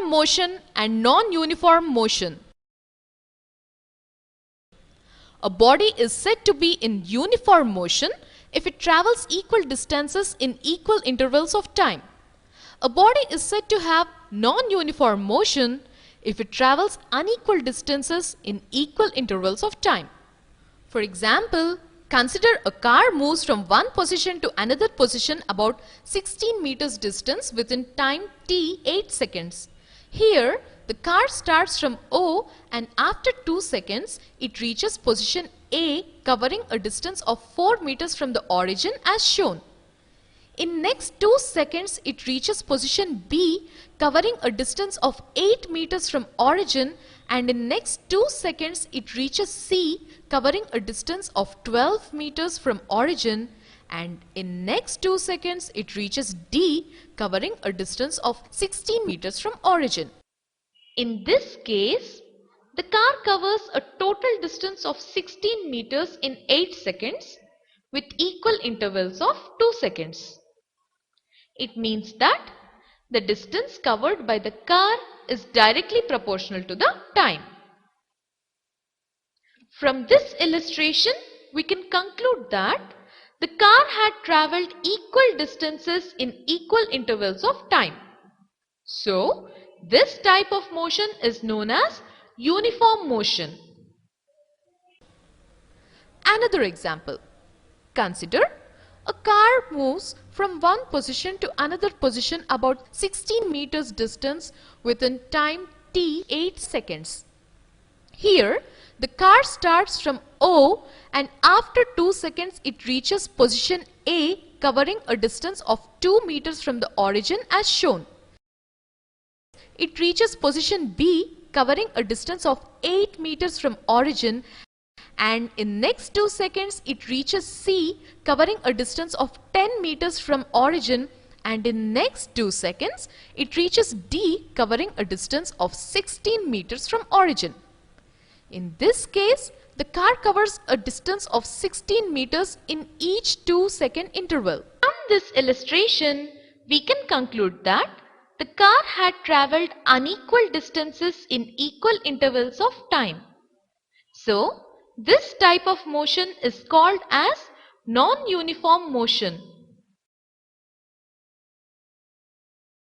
uniform motion and non-uniform motion. A body is said to be in uniform motion if it travels equal distances in equal intervals of time. A body is said to have non-uniform motion if it travels unequal distances in equal intervals of time. For example, consider a car moves from one position to another position about 16 meters distance within time t 8 seconds. Here, the car starts from O and after 2 seconds, it reaches position A covering a distance of 4 meters from the origin as shown. In next 2 seconds, it reaches position B covering a distance of 8 meters from origin, and in next 2 seconds, it reaches C covering a distance of 12 meters from origin, and in next 2 seconds, it reaches D covering a distance of 16 meters from origin. In this case, the car covers a total distance of 16 meters in 8 seconds with equal intervals of 2 seconds. It means that the distance covered by the car is directly proportional to the time. From this illustration, we can conclude that the car had travelled equal distances in equal intervals of time. So, this type of motion is known as uniform motion. Another example. Consider a car moves from one position to another position about 16 meters distance within time t 8 seconds. Here, the car starts from O and after 2 seconds it reaches position A covering a distance of 2 meters from the origin as shown. It reaches position B covering a distance of 8 meters from origin, and in next 2 seconds it reaches C covering a distance of 10 meters from origin, and in next 2 seconds it reaches D covering a distance of 16 meters from origin. In this case, the car covers a distance of 16 meters in each 2-second interval. From this illustration, we can conclude that the car had travelled unequal distances in equal intervals of time. So, this type of motion is called as non-uniform motion.